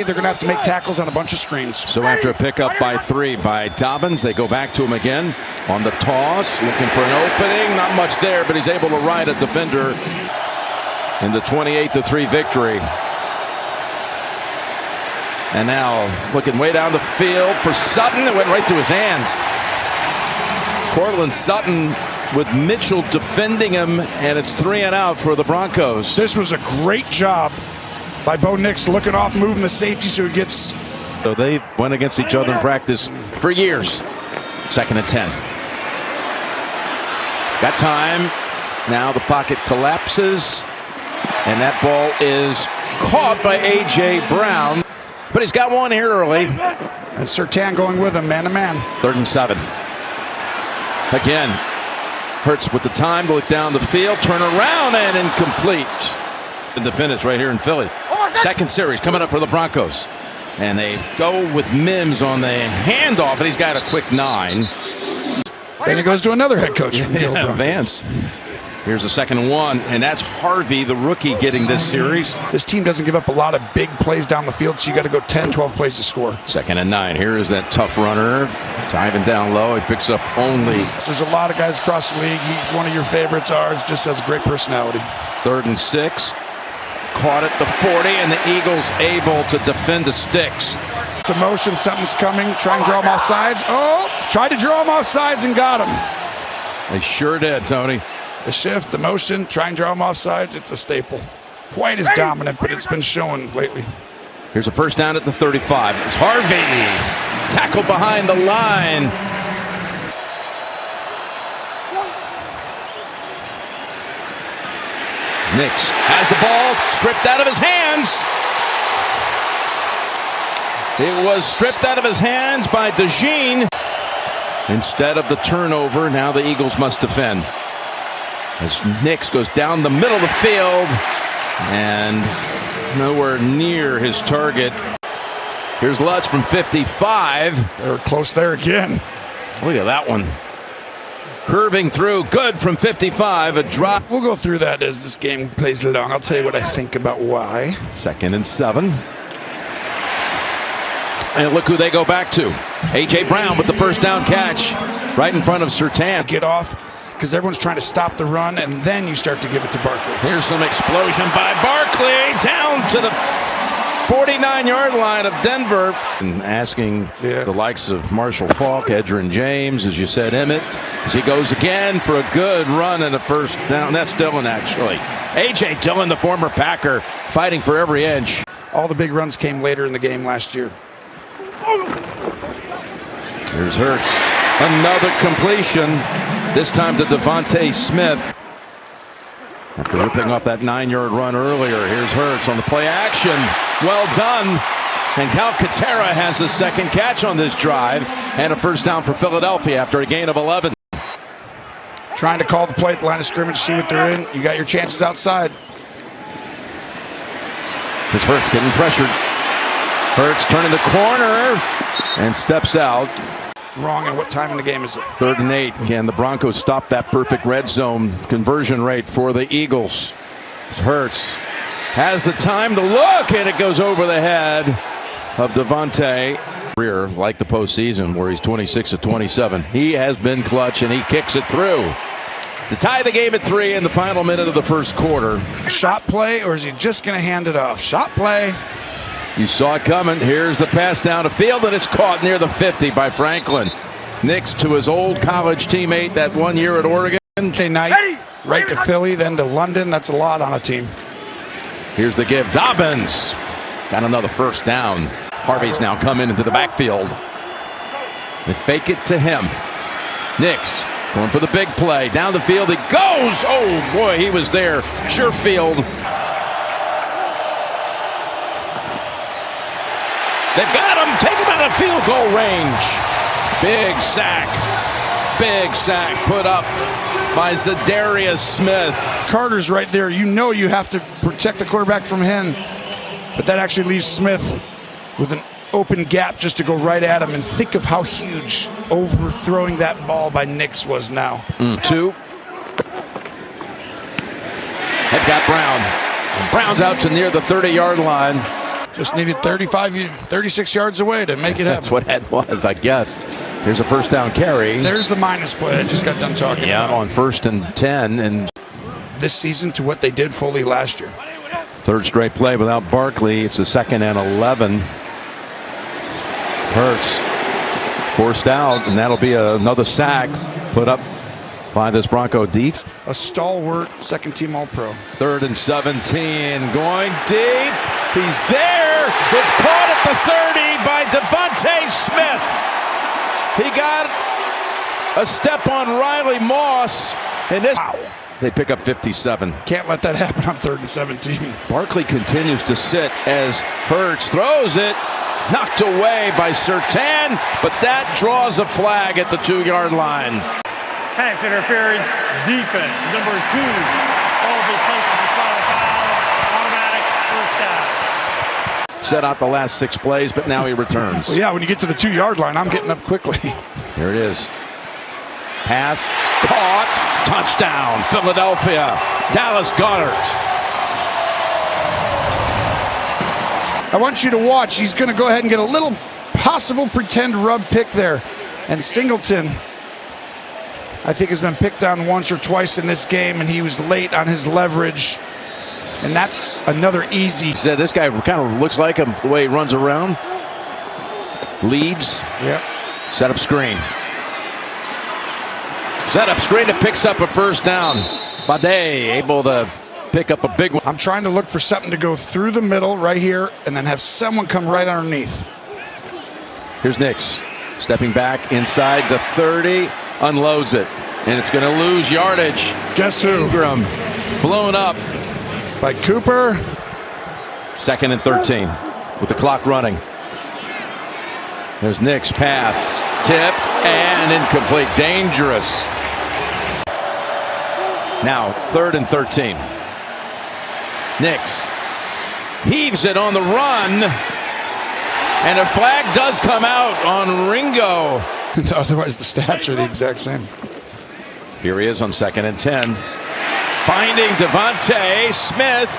They're going to have to make tackles on a bunch of screens. So after a pickup by 3 by Dobbins, they go back to him again on the toss, looking for an opening. Not much there, but he's able to ride a defender in the 28-3 victory. And now looking way down the field for Sutton. It went right through his hands. Cortland Sutton with Mitchell defending him, and it's 3 and out for the Broncos. This was a great job by Bo Nix, looking off, moving the safety so he gets. So they went against each other in practice for years. 2nd and 10. Got time. Now the pocket collapses, and that ball is caught by A.J. Brown. But he's got one here early. And Surtain going with him, man to man. 3rd and 7. Again, Hurts with the time to look down the field, turn around, and incomplete. Independence right here in Philly. Second series coming up for the Broncos. And they go with Mims on the handoff, and he's got a quick 9. Then he goes to another head coach. Yeah, Vance. Here's the 2nd and 1, and that's Harvey, the rookie, getting this series. This team doesn't give up a lot of big plays down the field, so you got to go 10, 12 plays to score. 2nd and 9. Here is that tough runner, diving down low. He picks up only. There's a lot of guys across the league. He's one of your favorites. Ours just has a great personality. 3rd and 6. Caught at the 40, and the Eagles able to defend the sticks. The motion, something's coming. Try and draw him off sides. Oh, tried to draw him off sides and got him. They sure did, Tony. The shift, the motion, try and draw him off sides. It's a staple. White is dominant, but it's been shown lately. Here's a first down at the 35. It's Harvey. Tackle behind the line. Nix has the ball stripped out of his hands. It was stripped out of his hands by DeJean. Instead of the turnover, now the Eagles must defend. As Nix goes down the middle of the field and nowhere near his target. Here's Lutz from 55. They were close there again. Look at that one. Curving through, good from 55, a drop. We'll go through that as this game plays along. I'll tell you what I think about why. 2nd and 7. And look who they go back to. A.J. Brown with the first down catch right in front of Surtain. Get off, because everyone's trying to stop the run, and then you start to give it to Barkley. Here's some explosion by Barkley down to the 49-yard line of Denver. And asking the likes of Marshall Faulk, Edgerrin James, as you said, Emmett, as he goes again for a good run and a first down. That's Dillon, actually. A.J. Dillon, the former Packer, fighting for every inch. All the big runs came later in the game last year. Here's Hurts. Another completion, this time to Devontae Smith. After ripping off that 9-yard run earlier, here's Hurts on the play action. Well done. And Calcaterra has the second catch on this drive and a first down for Philadelphia after a gain of 11. Trying to call the play at the line of scrimmage, see what they're in. You got your chances outside. Here's Hurts getting pressured. Hurts turning the corner and steps out. Wrong, and what time in the game is it? 3rd and 8. Can the Broncos stop that perfect red zone conversion rate for the Eagles? As Hurts has the time to look, and it goes over the head of Devontae. Career like the postseason, where he's 26 of 27. He has been clutch, and he kicks it through to tie the game at 3 in the final minute of the first quarter. Shot play, or is he just going to hand it off? Shot play. You saw it coming. Here's the pass down the field, and it's caught near the 50 by Franklin. Nix to his old college teammate that 1 year at Oregon. Night, right to Philly, then to London. That's a lot on a team. Here's the give. Dobbins got another first down. Harvey's now come into the backfield. They fake it to him. Nix going for the big play. Down the field he goes. Oh, boy, he was there. Sherfield. They've got him. Take him out of field goal range. Big sack. Big sack put up by Zadarius Smith. Carter's right there. You know you have to protect the quarterback from him. But that actually leaves Smith with an open gap just to go right at him. And think of how huge overthrowing that ball by Nix was now. 2. They've got Brown. Brown's out to near the 30-yard line. Just needed 36 yards away to make it happen. That's what that was, I guess. Here's a first down carry. There's the minus play I just got done talking about. On 1st and 10. And this season to what they did fully last year. Third straight play without Barkley. It's a 2nd and 11. Hurts forced out, and that'll be another sack put up by this Bronco defense. A stalwart second-team All-Pro. 3rd and 17, going deep. He's there. It's caught at the 30 by Devontae Smith. He got a step on Riley Moss, and this. Wow. They pick up 57. Can't let that happen on 3rd and 17. Barkley continues to sit as Hurts throws it. Knocked away by Surtain, but that draws a flag at the 2-yard line. Pass interference, defense, number 2. All the places to foul, automatic first down. Set out the last 6 plays, but now he returns. Well, yeah, when you get to the 2-yard line, I'm getting up quickly. There it is. Pass, caught, touchdown, Philadelphia. Dallas Goedert. I want you to watch. He's going to go ahead and get a little possible pretend rub pick there. And Singleton, I think, has been picked on once or twice in this game, and he was late on his leverage. And that's another easy. He said this guy kind of looks like him the way he runs around. Leads. Yep. Set up screen. Set up screen. It picks up a first down. Bade able to pick up a big one. I'm trying to look for something to go through the middle right here and then have someone come right underneath. Here's Nix stepping back inside the 30, unloads it, and it's going to lose yardage. Guess who? Ingram blown up by Cooper. 2nd and 13 with the clock running. There's Nix pass, tipped and incomplete. Dangerous. Now 3rd and 13. Nix heaves it on the run, and a flag does come out on Ringo. Otherwise, the stats are the exact same. Here he is on 2nd and 10. Finding Devontae Smith,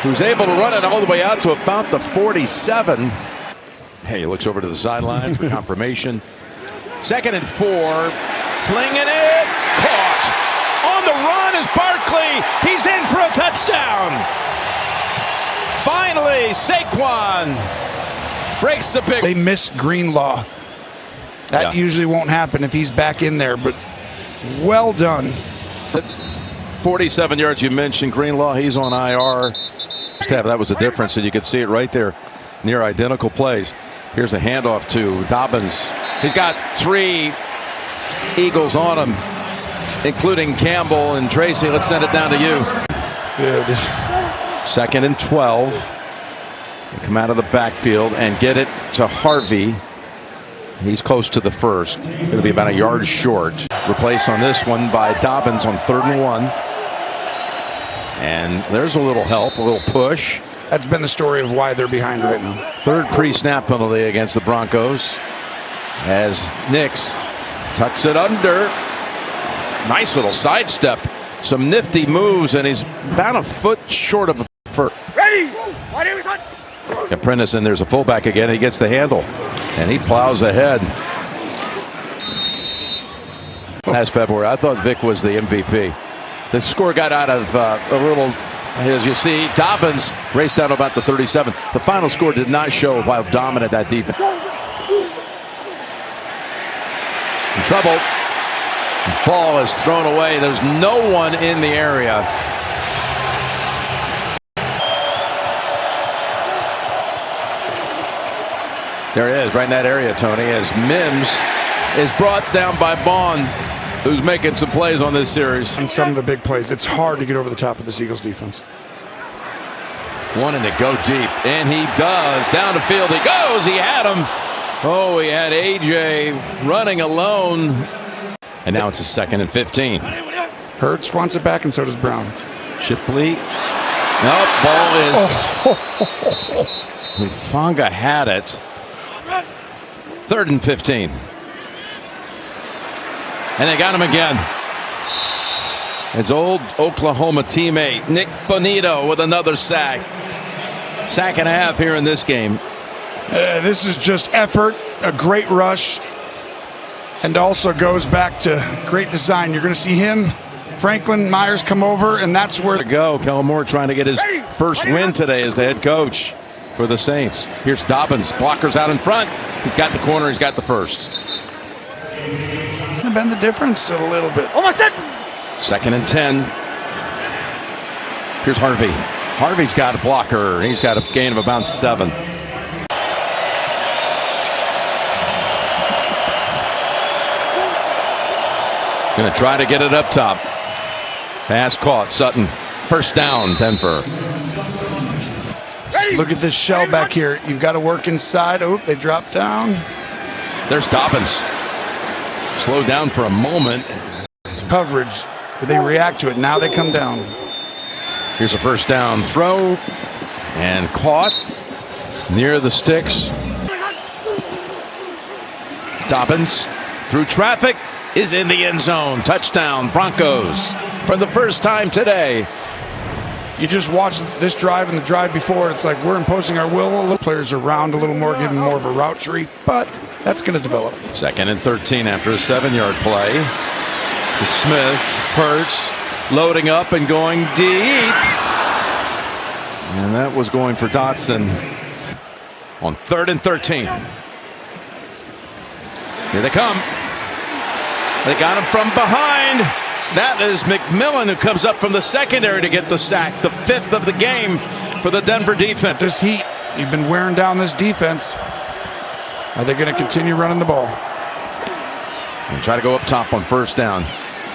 who's able to run it all the way out to about the 47. Hey, he looks over to the sidelines for confirmation. 2nd and 4. Flinging it. Caught. On the run is Barkley. He's in for a touchdown. Finally, Saquon breaks the big. They miss Greenlaw. That usually won't happen if he's back in there, but well done. 47 yards you mentioned. Greenlaw, he's on IR. That was the difference, and you could see it right there. Near identical plays. Here's a handoff to Dobbins. He's got 3 Eagles on him, including Campbell and Tracy. Let's send it down to you. Good. 2nd and 12. They come out of the backfield and get it to Harvey. He's close to the first. Going to be about a yard short. Replaced on this one by Dobbins on 3rd and 1. And there's a little help, a little push. That's been the story of why they're behind right now. 3rd pre-snap penalty against the Broncos as Nix tucks it under. Nice little sidestep. Some nifty moves, and he's about a foot short of a first. Ready? Apprentice, and there's a fullback again. He gets the handle, and he plows ahead. Last February, I thought Vic was the MVP. The score got out of a little, as you see, Dobbins raced down about the 37. The final score did not show how dominant that defense. In trouble. Ball is thrown away. There's no one in the area. There it is, right in that area, Tony, as Mims is brought down by Bond, who's making some plays on this series. And some of the big plays. It's hard to get over the top of this Eagles defense. Wanting to go deep, and he does. Down the field he goes. He had him. Oh, he had A.J. running alone. And now it's a 2nd and 15. Hurts wants it back, and so does Brown. Shipley. Nope, ball is. Hufanga had it. 3rd and 15. And they got him again. His old Oklahoma teammate, Nick Bonito, with another sack. sack and a half here in this game. This is just effort, a great rush, and also goes back to great design. You're going to see him, Franklin Myers, come over, and that's where to go. Kellen Moore trying to get his first win today as the head coach for the Saints. Here's Dobbins, blockers out in front. He's got the corner, he's got the first. Been the difference a little bit. Almost it. 2nd and 10. Here's Harvey. Harvey's got a blocker. He's got a gain of about 7. Going to try to get it up top. Pass caught. Sutton. First down, Denver. Just look at this shell back here. You've got to work inside. Oh, they drop down. There's Dobbins. Slowed down for a moment. Coverage, but they react to it. Now they come down. Here's a first down throw. And caught near the sticks. Dobbins through traffic is in the end zone. Touchdown, Broncos for the first time today. You just watch this drive and the drive before. It's like we're imposing our will. Players around a little more, giving more of a route tree, but that's going to develop. 2nd and 13 after a 7-yard play. To Smith. Hurts loading up and going deep. And that was going for Dotson on 3rd and 13. Here they come. They got him from behind. That is McMillan, who comes up from the secondary to get the sack. The 5th of the game for the Denver defense. This heat, you've been wearing down this defense. Are they going to continue running the ball? And try to go up top on first down.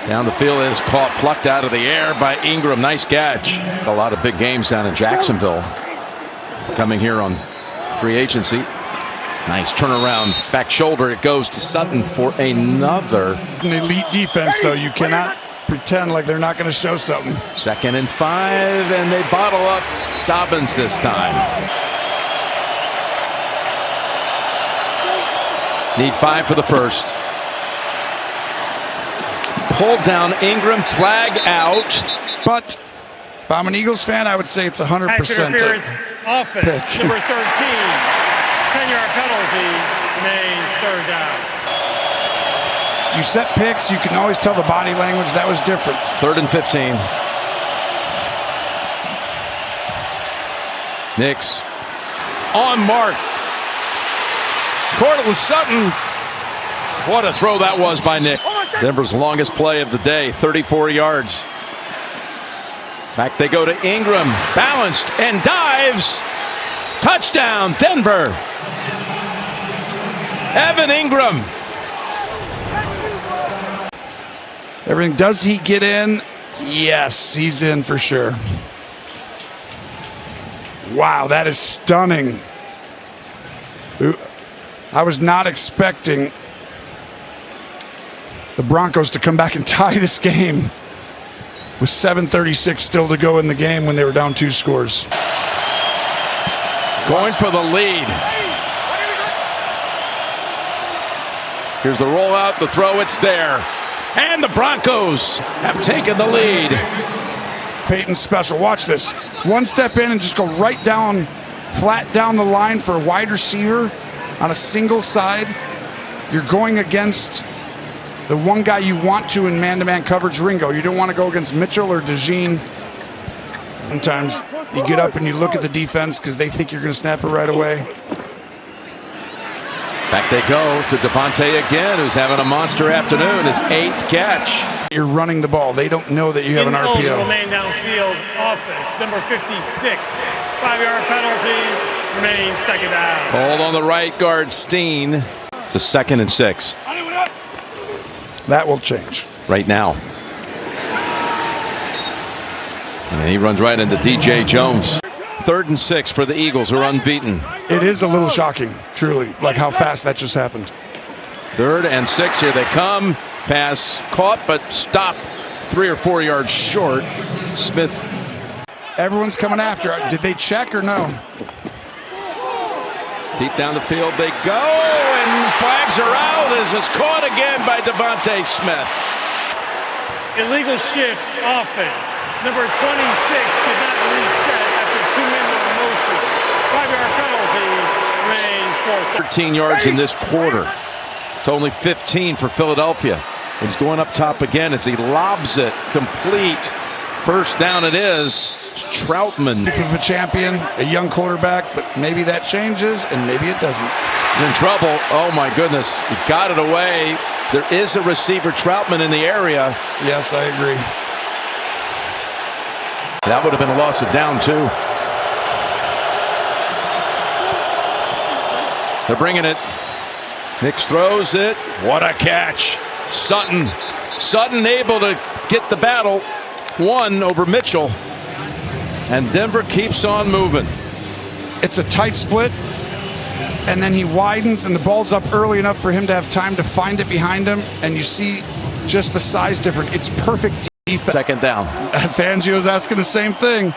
Down the field is caught, plucked out of the air by Ingram. Nice catch. A lot of big games down in Jacksonville. Coming here on free agency. Nice turnaround, back shoulder. It goes to Sutton for another. An elite defense, though. You cannot pretend like they're not going to show something. 2nd and 5, and they bottle up Dobbins this time. Need 5 for the first. Pulled down Ingram, flag out. But if I'm an Eagles fan, I would say it's 100% Interference, offense, pick. number 13. 10-yard penalty, remains 3rd down. You set picks, you can always tell the body language. That was different. 3rd and 15. Nix on mark. Cortland Sutton. What a throw that was by Nick. Denver's longest play of the day, 34 yards. Back they go to Ingram. Balanced and dives. Touchdown, Denver. Evan Ingram. Everything. Does he get in? Yes, he's in for sure. Wow, that is stunning. I was not expecting the Broncos to come back and tie this game with 7:36 still to go in the game when they were down 2 scores. Going for the lead. Here's the rollout, the throw, it's there. And the Broncos have taken the lead. Peyton's special. Watch this. One step in and just go right down, flat down the line for a wide receiver on a single side. You're going against the one guy you want to in man-to-man coverage, Ringo. You don't want to go against Mitchell or DeJean. Sometimes you get up and you look at the defense because they think you're going to snap it right away. Back they go to Devontae again, who's having a monster afternoon. His 8th catch. You're running the ball. They don't know that you have an RPO. Remain downfield offense, number 56. 5-yard penalty, remain 2nd down. Hold on the right guard, Steen. It's a 2nd and 6. That will change. Right now. And he runs right into DJ Jones. 3rd and 6 for the Eagles, who are unbeaten. It is a little shocking, truly, like how fast that just happened. 3rd and 6, here they come. Pass caught, but stopped 3 or 4 yards short. Smith. Everyone's coming after. Did they check or no? Deep down the field they go, and flags are out as it's caught again by Devontae Smith. Illegal shift offense. Number 26 did not reset after 2 minutes of motion. 5-yard penalty remains fourth. 13 yards in this quarter. It's only 15 for Philadelphia. He's going up top again as he lobs it complete. First down it is. It's Troutman. Of a champion, a young quarterback, but maybe that changes and maybe it doesn't. He's in trouble. Oh my goodness. He got it away. There is a receiver, Troutman, in the area. Yes, I agree. That would have been a loss of down too. They're bringing it. Nix throws it. What a catch. Sutton able to get the battle. One over Mitchell. And Denver keeps on moving. It's a tight split. And then he widens and the ball's up early enough for him to have time to find it behind him. And you see just the size difference. It's perfect defense. Second down. Fangio's asking the same thing.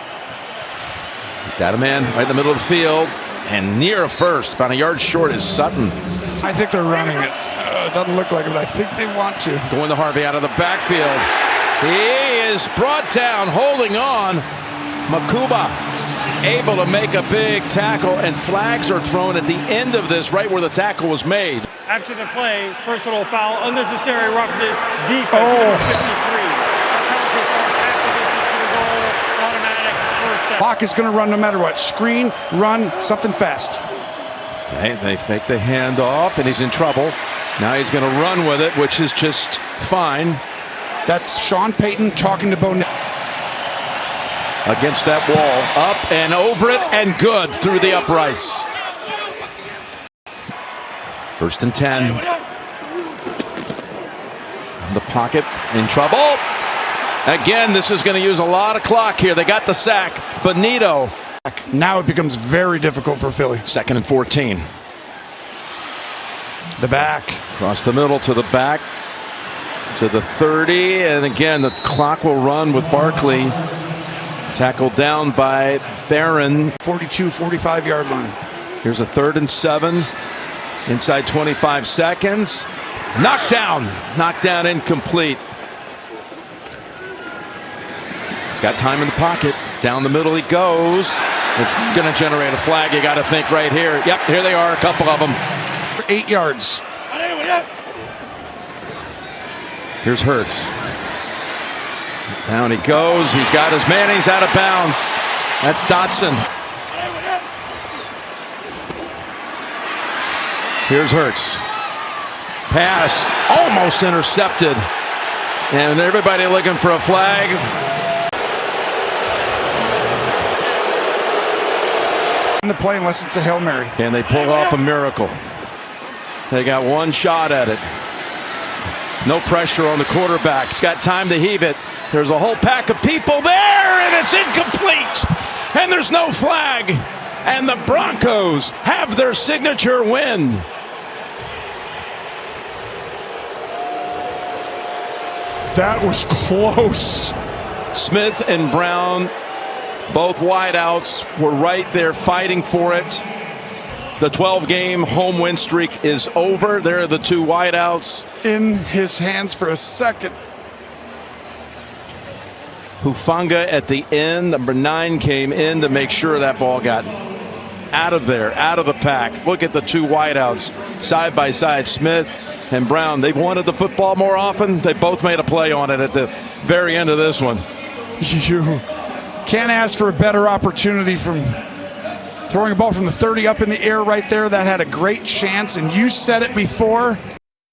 He's got a man right in the middle of the field. And near a first, about a yard short, is Sutton. I think they're running it. It doesn't look like it, but I think they want to. Going to Harvey out of the backfield. He is brought down, holding on. Makuba able to make a big tackle, and flags are thrown at the end of this, right where the tackle was made. After the play, personal foul, unnecessary roughness, defense, Oh. 53. Penalty force after distance to the goal, automatic first down. Clock is going to run no matter what. Screen, run, something fast. They fake the handoff, and he's in trouble. Now he's going to run with it, which is just fine. That's Sean Payton talking to Bo. Against that wall, up and over it, and good through the uprights. First and 10. In the pocket, in trouble. Again, this is going to use a lot of clock here. They got the sack. Benito. Now it becomes very difficult for Philly. Second and 14. The back. Across the middle to the back. To the 30. And again, the clock will run with Barkley. Tackled down by Barron. 42, 45-yard line. Here's a 3rd and 7. Inside 25 seconds. Knockdown. Knockdown incomplete. He's got time in the pocket. Down the middle he goes. It's going to generate a flag. You got to think right here. Yep, here they are, a couple of them. 8 yards. Here's Hurts. Down he goes. He's got his man. He's out of bounds. That's Dotson. Here's Hurts. Pass almost intercepted. And everybody looking for a flag. In the play unless it's a Hail Mary. Can they pull off a miracle? They got one shot at it. No pressure on the quarterback. He's got time to heave it. There's a whole pack of people there, and it's incomplete. And there's no flag. And the Broncos have their signature win. That was close. Smith and Brown, both wideouts, were right there fighting for it. The 12-game home win streak is over. There are the two wideouts. In his hands for a second. Hufanga at the end, number 9, came in to make sure that ball got out of there, out of the pack. Look at the two wideouts side by side, Smith and Brown. They've wanted the football more often. They both made a play on it at the very end of this one. You can't ask for a better opportunity from throwing a ball from the 30 up in the air right there. That had a great chance, and you said it before.